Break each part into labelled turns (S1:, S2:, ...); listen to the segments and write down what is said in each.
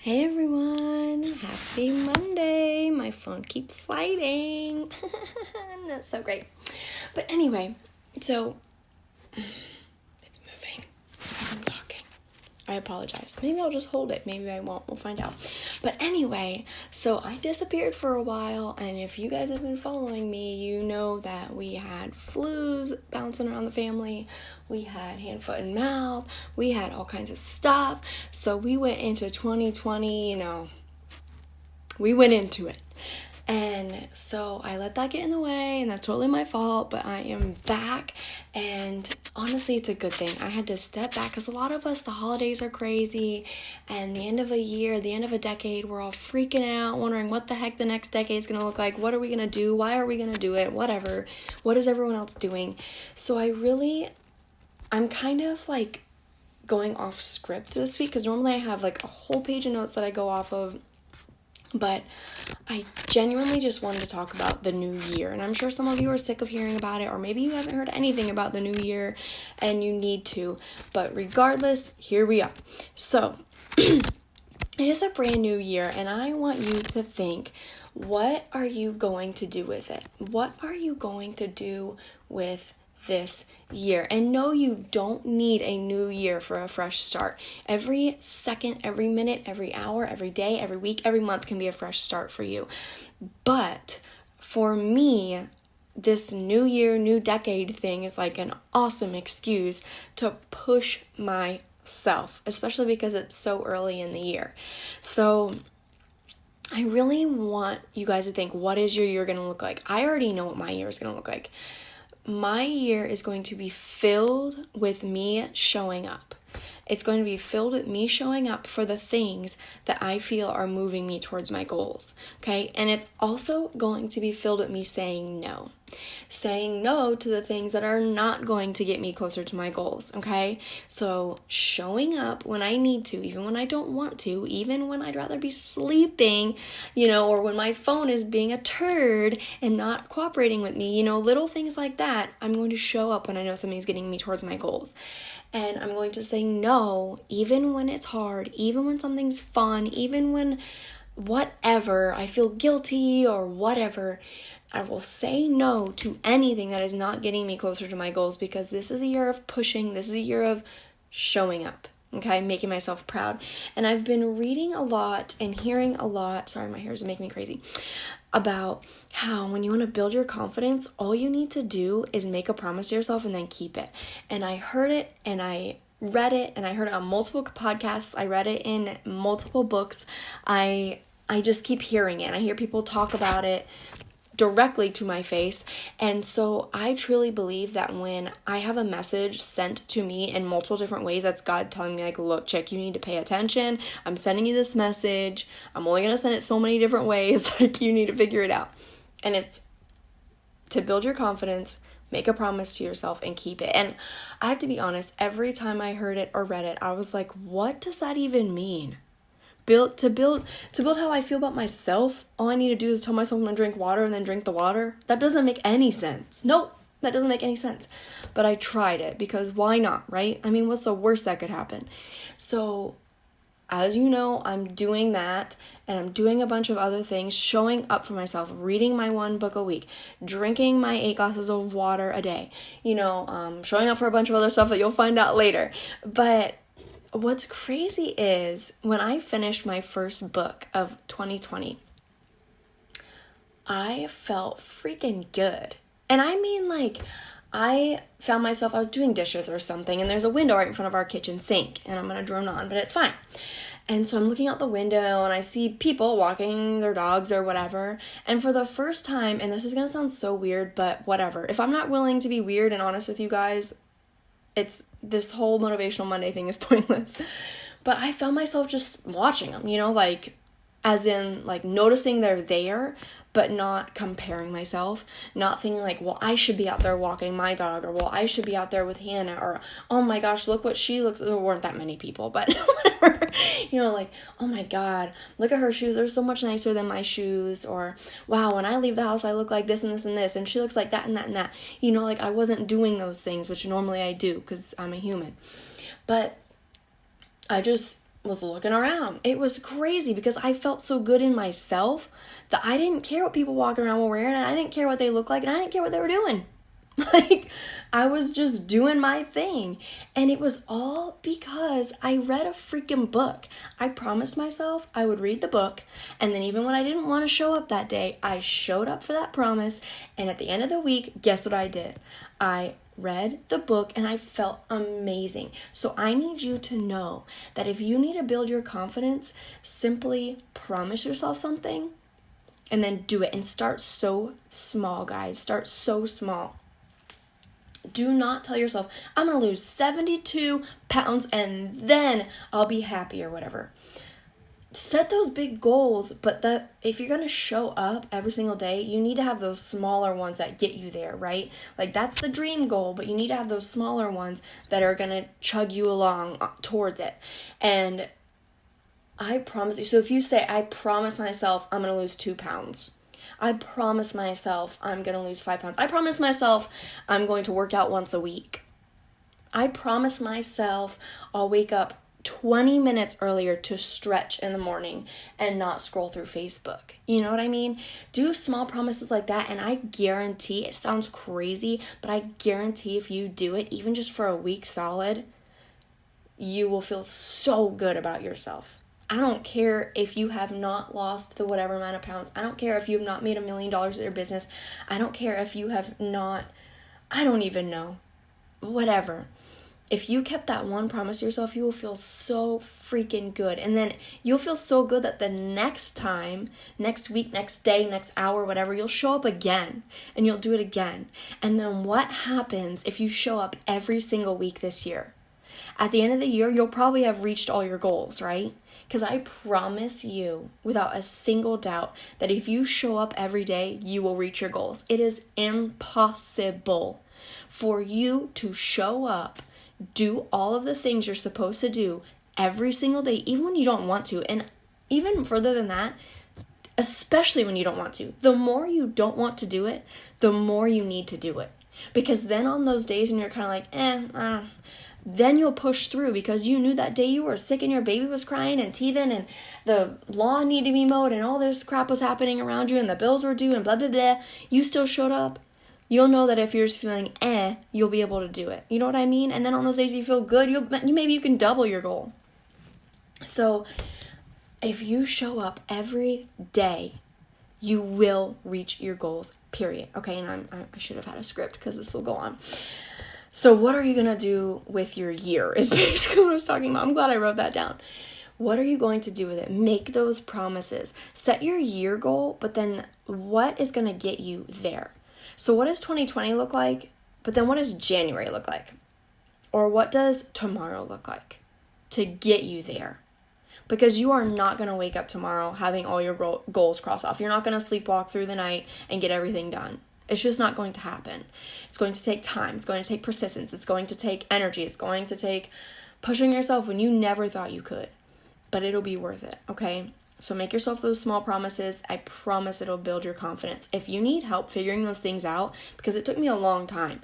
S1: Hey everyone, happy Monday. My phone keeps sliding. That's so great. But anyway, so it's moving as I'm talking. I apologize. Maybe I'll just hold it. Maybe I won't. We'll find out. But anyway, so I disappeared for a while, and if you guys have been following me, you know that we had flus bouncing around the family. We had hand, foot, and mouth. We had all kinds of stuff. So we went into 2020, we went into it. And so I let that get in the way, and that's totally my fault, but I am back, and honestly, it's a good thing. I had to step back, because a lot of us, the holidays are crazy, and the end of a year, the end of a decade, we're all freaking out, wondering what the heck the next decade is going to look like, what are we going to do, why are we going to do it, whatever, what is everyone else doing? So I'm kind of like going off script this week, because normally I have like a whole page of notes that I go off of, but I genuinely just wanted to talk about the new year. And I'm sure some of you are sick of hearing about it, or maybe you haven't heard anything about the new year and you need to. But regardless, here we are. So it is a brand new year, and I want you to think, what are you going to do with it? What are you going to do with this year? And no, you don't need a new year for a fresh start. Every second, every minute, every hour, every day, every week, every month can be a fresh start for you. But for me, this new year, new decade thing is like an awesome excuse to push myself, especially because it's so early in the year. So I really want you guys to think, what is your year going to look like? I already know what my year is going to look like. My year is going to be filled with me showing up. It's going to be filled with me showing up for the things that I feel are moving me towards my goals, okay? And it's also going to be filled with me saying no. Saying no to the things that are not going to get me closer to my goals, okay? So showing up when I need to, even when I don't want to, even when I'd rather be sleeping, or when my phone is being a turd and not cooperating with me, little things like that. I'm going to show up when I know something's getting me towards my goals. And I'm going to say no, even when it's hard, even when something's fun, even when whatever, I feel guilty or whatever. I will say no to anything that is not getting me closer to my goals, because this is a year of pushing. This is a year of showing up, okay? Making myself proud. And I've been reading a lot and hearing a lot, sorry, my hair is making me crazy, about how when you want to build your confidence, all you need to do is make a promise to yourself and then keep it. And I heard it, and I read it, and I heard it on multiple podcasts. I read it in multiple books. I just keep hearing it. I hear people talk about it directly to my face. And so I truly believe that when I have a message sent to me in multiple different ways, that's God telling me, like, look, chick, you need to pay attention. I'm sending you this message. I'm only going to send it so many different ways. Like, you need to figure it out. And it's to build your confidence, make a promise to yourself, and keep it. And I have to be honest, every time I heard it or read it, I was like, what does that even mean? To build how I feel about myself, all I need to do is tell myself I'm going to drink water and then drink the water? That doesn't make any sense. Nope, that doesn't make any sense. But I tried it, because why not, right? I mean, what's the worst that could happen? So, as you know, I'm doing that, and I'm doing a bunch of other things, showing up for myself, reading my 1 book a week, drinking my 8 glasses of water a day, showing up for a bunch of other stuff that you'll find out later. But what's crazy is when I finished my first book of 2020, I felt freaking good. And I mean, like, I found myself, I was doing dishes or something, and there's a window right in front of our kitchen sink, and I'm going to drone on, but it's fine. And so I'm looking out the window, and I see people walking their dogs or whatever. And for the first time, and this is going to sound so weird, but whatever. If I'm not willing to be weird and honest with you guys, this whole Motivational Monday thing is pointless. But I found myself just watching them, as in, like, noticing they're there, but not comparing myself, not thinking like, well, I should be out there walking my dog, or well, I should be out there with Hannah, or oh my gosh, look what she looks, there weren't that many people, but whatever, like, oh my God, look at her shoes, they're so much nicer than my shoes, or wow, when I leave the house, I look like this and this and this, and she looks like that and that and that, like, I wasn't doing those things, which normally I do, because I'm a human, but I just was looking around. It was crazy because I felt so good in myself that I didn't care what people walking around were wearing, and I didn't care what they looked like, and I didn't care what they were doing. Like, I was just doing my thing. And it was all because I read a freaking book. I promised myself I would read the book. And then even when I didn't want to show up that day, I showed up for that promise. And at the end of the week, guess what I did? I read the book and I felt amazing. So I need you to know that if you need to build your confidence, simply promise yourself something and then do it. And start so small, guys. Start so small. Do not tell yourself, I'm going to lose 72 pounds and then I'll be happy or whatever. Set those big goals, but if you're going to show up every single day, you need to have those smaller ones that get you there, right? Like, that's the dream goal, but you need to have those smaller ones that are going to chug you along towards it. And I promise you, so if you say, I promise myself I'm going to lose 2 pounds. I promise myself I'm going to lose 5 pounds. I promise myself I'm going to work out once a week. I promise myself I'll wake up 20 minutes earlier to stretch in the morning and not scroll through Facebook. You know what I mean? Do small promises like that, and I guarantee, it sounds crazy, but I guarantee if you do it, even just for a week solid, you will feel so good about yourself. I don't care if you have not lost the whatever amount of pounds. I don't care if you have not made $1 million at your business. I don't care if you have not, I don't even know. Whatever. If you kept that one promise to yourself, you will feel so freaking good. And then you'll feel so good that the next time, next week, next day, next hour, whatever, you'll show up again and you'll do it again. And then what happens if you show up every single week this year? At the end of the year, you'll probably have reached all your goals, right? Because I promise you, without a single doubt, that if you show up every day, you will reach your goals. It is impossible for you to show up, do all of the things you're supposed to do every single day, even when you don't want to. And even further than that, especially when you don't want to. The more you don't want to do it, the more you need to do it. Because then on those days when you're kind of like, then you'll push through because you knew that day you were sick and your baby was crying and teething and the lawn needed to be mowed and all this crap was happening around you and the bills were due and blah, blah, blah. You still showed up. You'll know that if you're just feeling you'll be able to do it. You know what I mean? And then on those days you feel good, maybe you can double your goal. So if you show up every day, you will reach your goals, period. Okay, and I should have had a script because this will go on. So what are you going to do with your year is basically what I was talking about. I'm glad I wrote that down. What are you going to do with it? Make those promises. Set your year goal, but then what is going to get you there? So what does 2020 look like? But then what does January look like? Or what does tomorrow look like to get you there? Because you are not going to wake up tomorrow having all your goals crossed off. You're not going to sleepwalk through the night and get everything done. It's just not going to happen. It's going to take time. It's going to take persistence. It's going to take energy. It's going to take pushing yourself when you never thought you could. But it'll be worth it, okay? So make yourself those small promises. I promise it'll build your confidence. If you need help figuring those things out, because it took me a long time,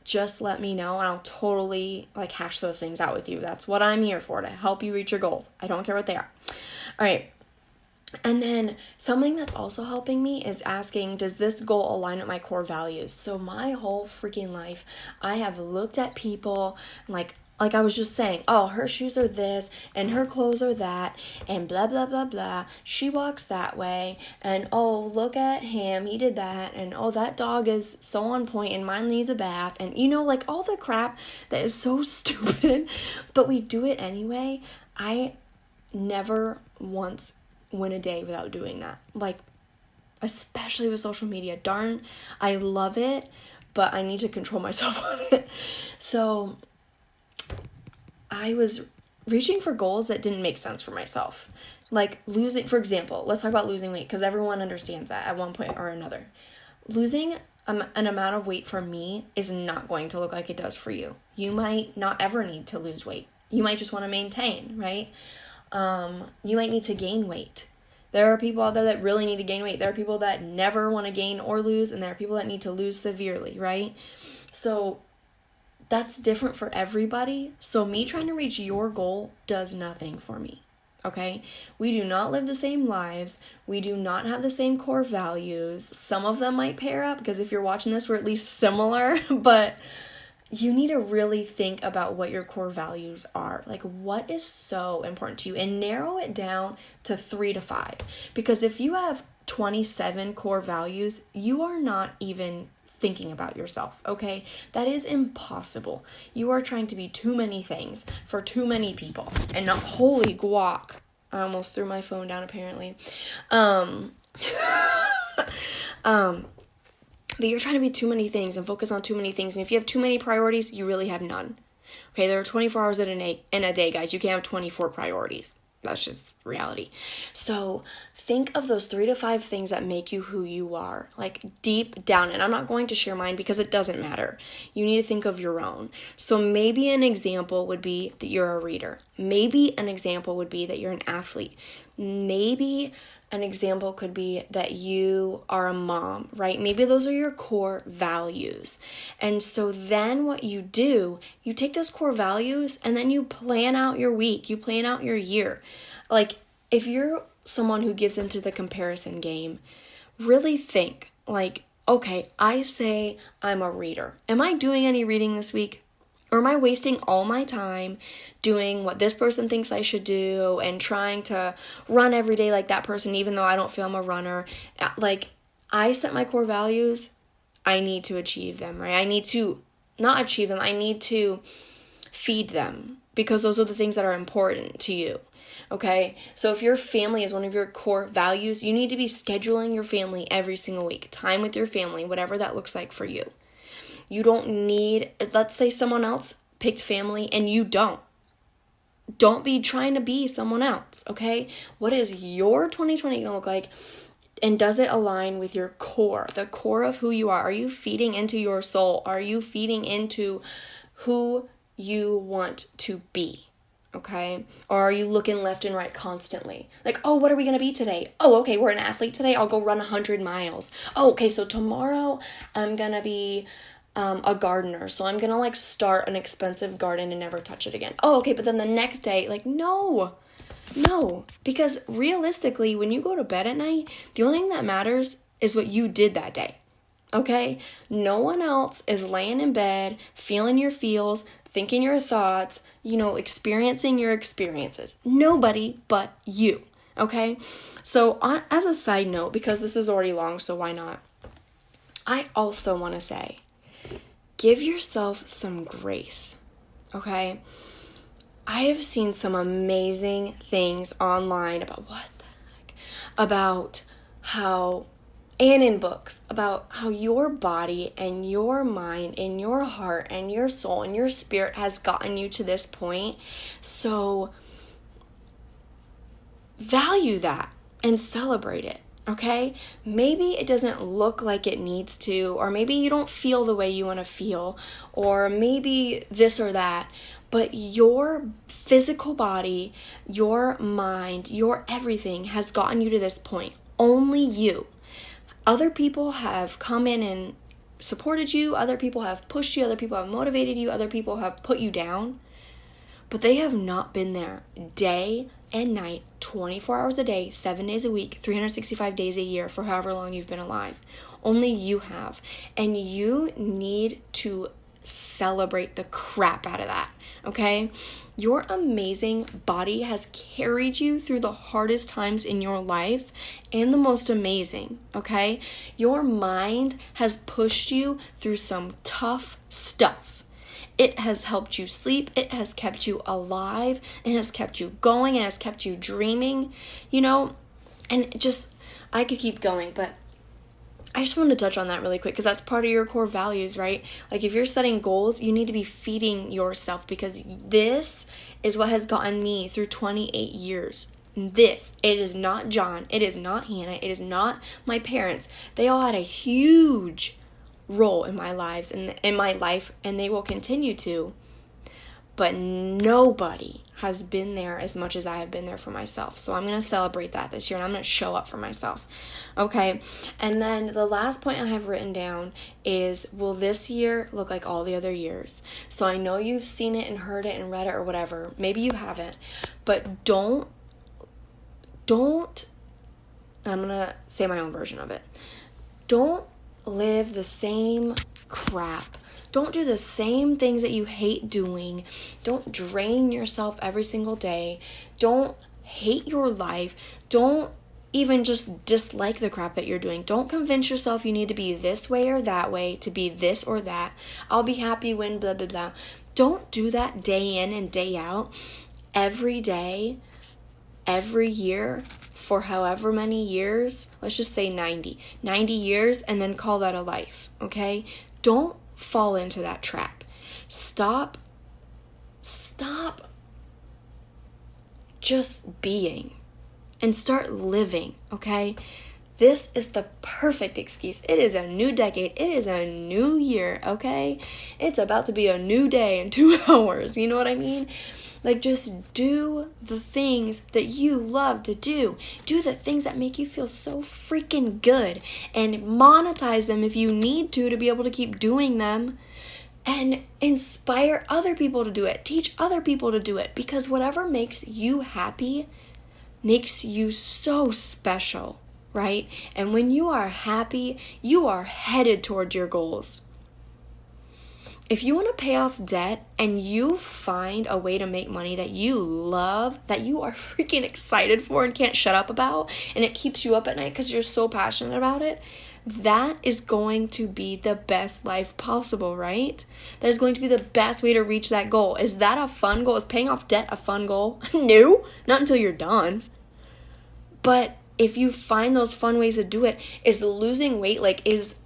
S1: just let me know and I'll totally hash those things out with you. That's what I'm here for, to help you reach your goals. I don't care what they are. All right. And then something that's also helping me is asking, does this goal align with my core values? So my whole freaking life, I have looked at people like I was just saying, oh, her shoes are this and her clothes are that and blah, blah, blah, blah. She walks that way and oh, look at him. He did that. And oh, that dog is so on point and mine needs a bath. And all the crap that is so stupid, but we do it anyway. I never once went a day without doing that. Especially with social media. Darn, I love it, but I need to control myself on it. So I was reaching for goals that didn't make sense for myself. Losing, for example, let's talk about losing weight because everyone understands that at one point or another. Losing an amount of weight for me is not going to look like it does for you. You might not ever need to lose weight. You might just want to maintain, right? You might need to gain weight. There are people out there that really need to gain weight. There are people that never want to gain or lose, and there are people that need to lose severely, right? So that's different for everybody. So me trying to reach your goal does nothing for me. Okay? We do not live the same lives. We do not have the same core values. Some of them might pair up because if you're watching this, we're at least similar, but you need to really think about what your core values are. Like, what is so important to you, and narrow it down to 3 to 5. Because if you have 27 core values, you are not even thinking about yourself, okay? That is impossible. You are trying to be too many things for too many people, and not, holy guac. I almost threw my phone down apparently. But you're trying to be too many things and focus on too many things. And if you have too many priorities, you really have none. Okay, there are 24 hours in a day, guys. You can't have 24 priorities. That's just reality. So think of those 3 to 5 things that make you who you are, like deep down. And I'm not going to share mine because it doesn't matter. You need to think of your own. So maybe an example would be that you're a reader. Maybe an example would be that you're an athlete. Maybe an example could be that you are a mom, right? Maybe those are your core values. And so then what you do, you take those core values and then you plan out your week, you plan out your year. Like, if you're someone who gives into the comparison game, really think, like, okay, I say I'm a reader. Am I doing any reading this week? Or am I wasting all my time doing what this person thinks I should do and trying to run every day like that person, even though I don't feel I'm a runner? Like, I set my core values. I need to achieve them, right? I need to not achieve them. I need to feed them because those are the things that are important to you. Okay? So if your family is one of your core values, you need to be scheduling your family every single week. Time with your family, whatever that looks like for you. You don't need, let's say someone else picked family and you don't. Don't be trying to be someone else, okay? What is your 2020 going to look like? And does it align with your core, the core of who you are? Are you feeding into your soul? Are you feeding into who you want to be? Okay? Or are you looking left and right constantly? Like, oh, what are we going to be today? Oh, okay, we're an athlete today. I'll go run 100 miles. Oh, okay, so tomorrow I'm going to be a gardener. So I'm going to start an expensive garden and never touch it again. Oh, okay, but then the next day, no, because realistically, when you go to bed at night, the only thing that matters is what you did that day. Okay? No one else is laying in bed, feeling your feels, thinking your thoughts, experiencing your experiences. Nobody but you. Okay? So as a side note, because this is already long, so why not? I also want to say, give yourself some grace. Okay? I have seen some amazing things online about about how, and in books, about how your body and your mind and your heart and your soul and your spirit has gotten you to this point. So value that and celebrate it, okay? Maybe it doesn't look like it needs to, or maybe you don't feel the way you want to feel, or maybe this or that. But your physical body, your mind, your everything has gotten you to this point. Only you. Other people have come in and supported you. Other people have pushed you. Other people have motivated you. Other people have put you down. But they have not been there day and night, 24 hours a day, 7 days a week, 365 days a year for however long you've been alive. Only you have. And you need to celebrate the crap out of that, okay? Your amazing body has carried you through the hardest times in your life and the most amazing, okay? Your mind has pushed you through some tough stuff. It has helped you sleep. It has kept you alive. It has kept you going. It has kept you dreaming, and just, I could keep going, but I just wanted to touch on that really quick because that's part of your core values, right? Like, if you're setting goals, you need to be feeding yourself, because this is what has gotten me through 28 years. It is not John. It is not Hannah. It is not my parents. They all had a huge role in my lives and in my life, and they will continue to. but nobody has been there as much as I have been there for myself. So I'm going to celebrate that this year, and I'm going to show up for myself. Okay. And then the last point I have written down is, will this year look like all the other years? So I know you've seen it and heard it and read it or whatever. Maybe you haven't, but don't, I'm going to say my own version of it. Don't live the same crap. Don't do the same things that you hate doing. Don't drain yourself every single day. Don't hate your life. Don't even just dislike the crap that you're doing. Don't convince yourself you need to be this way or that way to be this or that. I'll be happy when blah, blah, blah. Don't do that day in and day out. Every day, every year, for however many years. Let's just say 90 years, and then call that a life, okay? Don't fall into that trap. Stop just being and start living, okay? This is the perfect excuse. It is a new decade. It is a new year, okay? It's about to be a new day in 2 hours. You know what I mean? Like, just do the things that you love to do. Do the things that make you feel so freaking good, and monetize them if you need to be able to keep doing them, and inspire other people to do it. Teach other people to do it, because whatever makes you happy makes you so special, right? And when you are happy, you are headed towards your goals. If you want to pay off debt and you find a way to make money that you love, that you are freaking excited for and can't shut up about, and it keeps you up at night because you're so passionate about it, that is going to be the best life possible, right? That is going to be the best way to reach that goal. Is that a fun goal? Is paying off debt a fun goal? No, not until you're done. But if you find those fun ways to do it, is losing weight, is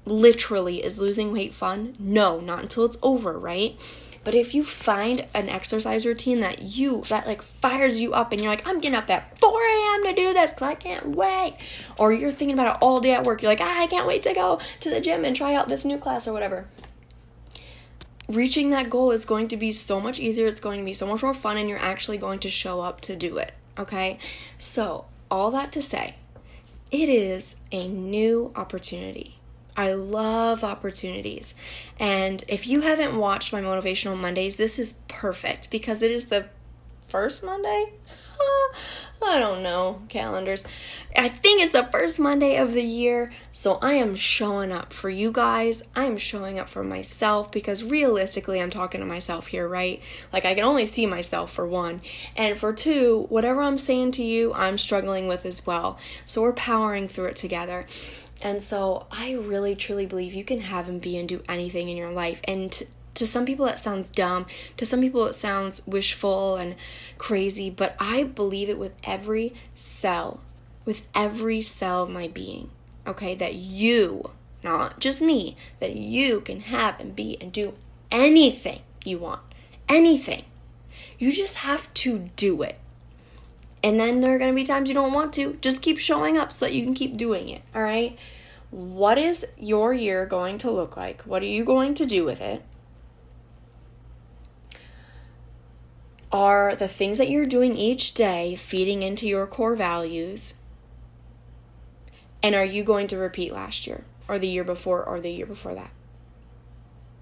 S1: losing weight fun? No, not until it's over, right? But if you find an exercise routine that fires you up, and you're like, I'm getting up at 4 a.m. to do this because I can't wait. Or you're thinking about it all day at work. You're like, I can't wait to go to the gym and try out this new class or whatever. Reaching that goal is going to be so much easier. It's going to be so much more fun, and you're actually going to show up to do it. Okay? So, all that to say, it is a new opportunity. I love opportunities. And if you haven't watched my Motivational Mondays, this is perfect, because it is the first Monday? I don't know, calendars. I think it's the first Monday of the year, so I am showing up for you guys. I am showing up for myself, because realistically, I'm talking to myself here, right? I can only see myself, for one. And for two, whatever I'm saying to you, I'm struggling with as well. So we're powering through it together. And so I really, truly believe you can have and be and do anything in your life. And to some people that sounds dumb. To some people it sounds wishful and crazy. But I believe it with every cell of my being. Okay? That you, not just me, that you can have and be and do anything you want. Anything. You just have to do it. And then there are going to be times you don't want to. Just keep showing up so that you can keep doing it, all right? What is your year going to look like? What are you going to do with it? Are the things that you're doing each day feeding into your core values? And are you going to repeat last year, or the year before, or the year before that?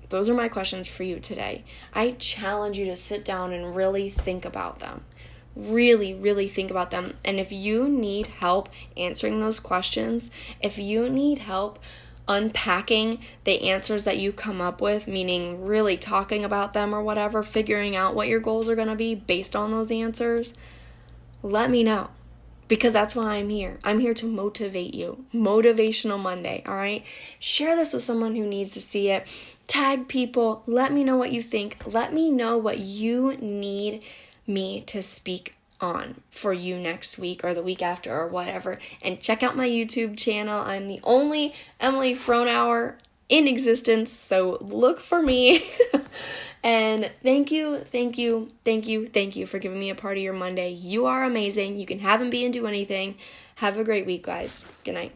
S1: Those are my questions for you today. I challenge you to sit down and really think about them. Really, really think about them. And if you need help answering those questions, if you need help unpacking the answers that you come up with, meaning really talking about them or whatever, figuring out what your goals are going to be based on those answers, let me know. Because that's why I'm here. I'm here to motivate you. Motivational Monday, all right? Share this with someone who needs to see it. Tag people. Let me know what you think. Let me know what you need me to speak on for you next week or the week after or whatever. And check out my YouTube channel. I'm the only Emily Frohnauer in existence, so look for me. And thank you for giving me a part of your Monday. You are amazing. You can have and be and do anything. Have a great week, guys. Good night.